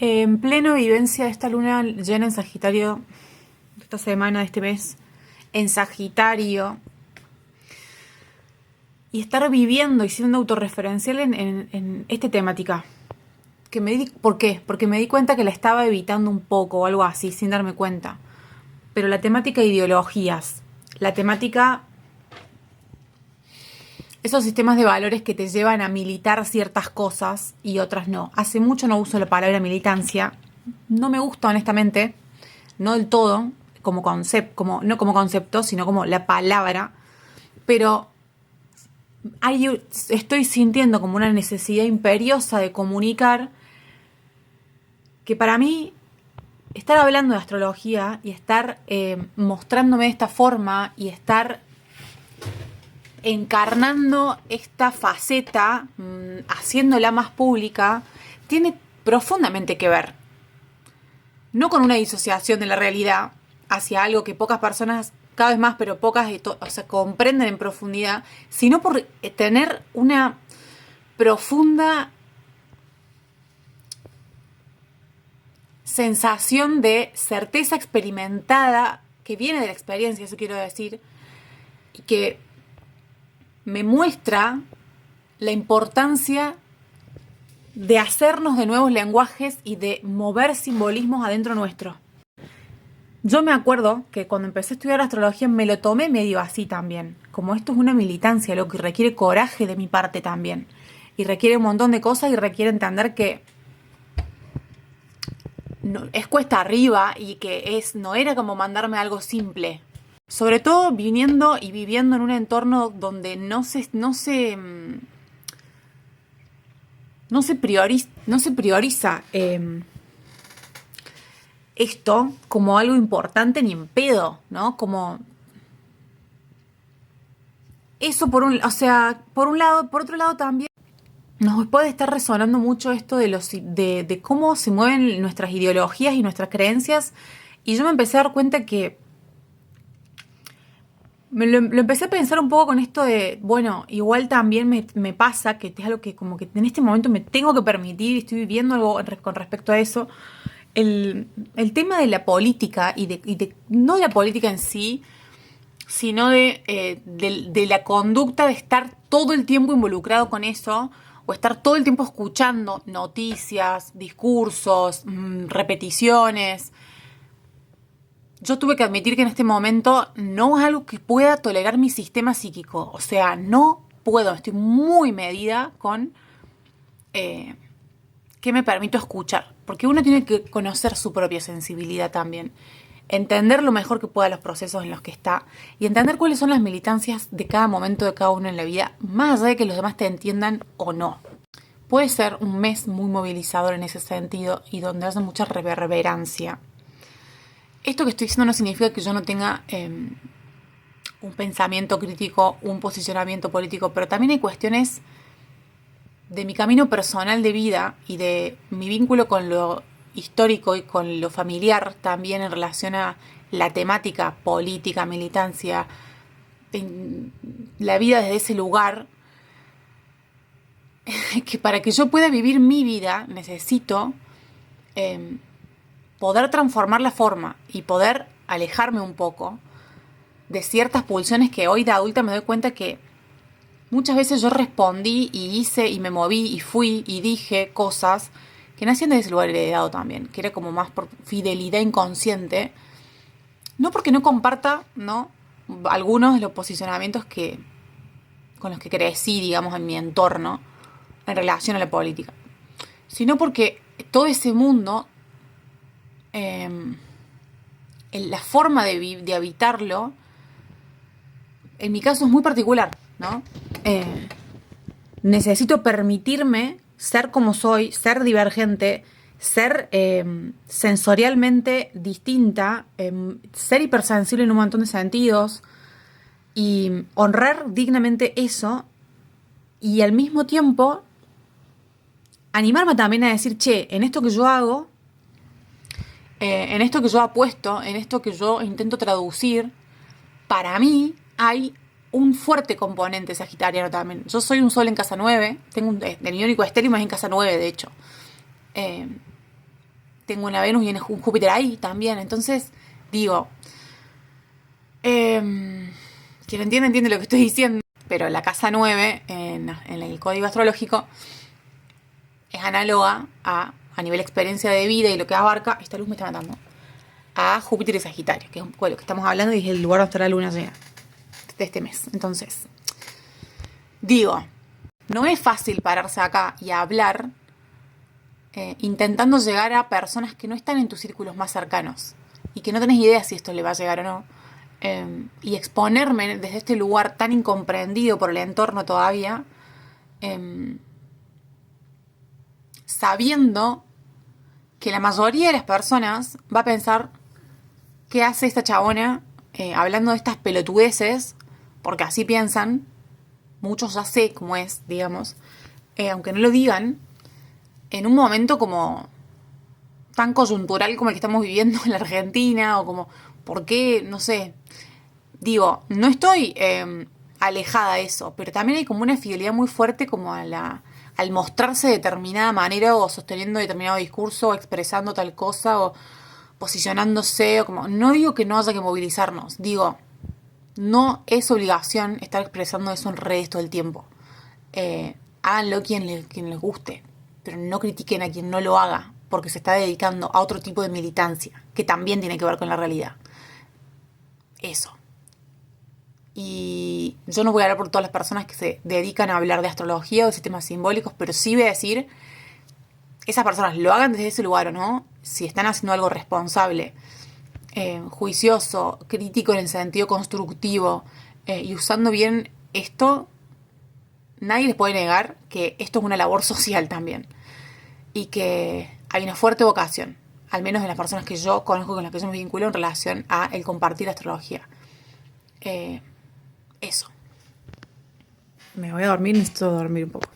En pleno vivencia de esta luna llena en Sagitario, de esta semana, de este mes, en Sagitario, y estar viviendo y siendo autorreferencial en esta temática. ¿Por qué? Porque me di cuenta que la estaba evitando un poco o algo así, sin darme cuenta. Pero la temática de ideologías, la temática, esos sistemas de valores que te llevan a militar ciertas cosas y otras no. Hace mucho no uso la palabra militancia. No me gusta, honestamente, no del todo, como concepto, no como concepto, sino como la palabra. Pero estoy sintiendo como una necesidad imperiosa de comunicar que para mí estar hablando de astrología y estar mostrándome de esta forma y estar encarnando esta faceta, haciéndola más pública, tiene profundamente que ver. No con una disociación de la realidad hacia algo que pocas personas, cada vez más, pero pocas, comprenden en profundidad, sino por tener una profunda sensación de certeza experimentada que viene de la experiencia, eso quiero decir, y que me muestra la importancia de hacernos de nuevos lenguajes y de mover simbolismos adentro nuestro. Yo me acuerdo que cuando empecé a estudiar astrología me lo tomé medio así también, como esto es una militancia, lo que requiere coraje de mi parte también, y requiere un montón de cosas y requiere entender que no, es cuesta arriba y que no era como mandarme algo simple. Sobre todo viniendo y viviendo en un entorno donde no se prioriza esto como algo importante ni en pedo, ¿no? Como eso por un lado, por otro lado también nos puede estar resonando mucho esto de cómo se mueven nuestras ideologías y nuestras creencias, y yo me empecé a dar cuenta que lo empecé a pensar un poco con esto de, bueno, igual también me pasa que es algo que como que en este momento me tengo que permitir y estoy viviendo algo con respecto a eso, el tema de la política no de la política en sí, sino de la conducta de estar todo el tiempo involucrado con eso o estar todo el tiempo escuchando noticias, discursos, repeticiones. Yo tuve que admitir que en este momento no es algo que pueda tolerar mi sistema psíquico. O sea, no puedo, estoy muy medida con qué me permito escuchar. Porque uno tiene que conocer su propia sensibilidad también. Entender lo mejor que pueda los procesos en los que está y entender cuáles son las militancias de cada momento de cada uno en la vida, más allá de que los demás te entiendan o no. Puede ser un mes muy movilizador en ese sentido y donde haya mucha reverberancia. Esto que estoy diciendo no significa que yo no tenga un pensamiento crítico, un posicionamiento político, pero también hay cuestiones de mi camino personal de vida y de mi vínculo con lo histórico y con lo familiar también en relación a la temática política, militancia, la vida desde ese lugar, que para que yo pueda vivir mi vida necesito poder transformar la forma y poder alejarme un poco de ciertas pulsiones que hoy de adulta me doy cuenta que muchas veces yo respondí y hice y me moví y fui y dije cosas que nacían de ese lugar heredado también, que era como más por fidelidad inconsciente, no porque no comparta, ¿no?, algunos de los posicionamientos con los que crecí, digamos, en mi entorno en relación a la política, sino porque todo ese mundo, la forma de habitarlo, en mi caso es muy particular, ¿no? Necesito permitirme ser como soy, ser divergente, ser sensorialmente distinta, ser hipersensible en un montón de sentidos y honrar dignamente eso y al mismo tiempo animarme también a decir, che, en esto que yo hago, en esto que yo apuesto, en esto que yo intento traducir, para mí hay un fuerte componente sagitariano también. Yo soy un sol en casa 9, mi único estéreo es en casa 9, de hecho. tengo una Venus y un Júpiter ahí también. Entonces, digo, quien entiende lo que estoy diciendo. Pero la casa 9 en el código astrológico es análoga a nivel experiencia de vida y lo que abarca, esta luz me está matando, a Júpiter y Sagitario, que es lo que estamos hablando y es el lugar donde está la luna llena de este mes. Entonces, digo, no es fácil pararse acá y hablar intentando llegar a personas que no están en tus círculos más cercanos y que no tenés idea si esto le va a llegar o no. Y exponerme desde este lugar tan incomprendido por el entorno todavía, sabiendo que la mayoría de las personas va a pensar qué hace esta chabona hablando de estas pelotudeces, porque así piensan, muchos ya sé cómo es, digamos, aunque no lo digan, en un momento como tan coyuntural como el que estamos viviendo en la Argentina, o como, ¿por qué? No sé. Digo, no estoy alejada de eso, pero también hay como una fidelidad muy fuerte como al mostrarse de determinada manera o sosteniendo determinado discurso o expresando tal cosa o posicionándose o como... No digo que no haya que movilizarnos, digo, no es obligación estar expresando eso en redes todo el tiempo. Háganlo quien les guste, pero no critiquen a quien no lo haga, porque se está dedicando a otro tipo de militancia, que también tiene que ver con la realidad. Eso. Y yo no voy a hablar por todas las personas que se dedican a hablar de astrología o de sistemas simbólicos, pero sí voy a decir, esas personas lo hagan desde ese lugar o no, si están haciendo algo responsable, juicioso, crítico en el sentido constructivo y usando bien esto, nadie les puede negar que esto es una labor social también y que hay una fuerte vocación, al menos de las personas que yo conozco, con las que yo me vinculo en relación a el compartir astrología. Eso. Me voy a dormir, necesito dormir un poco.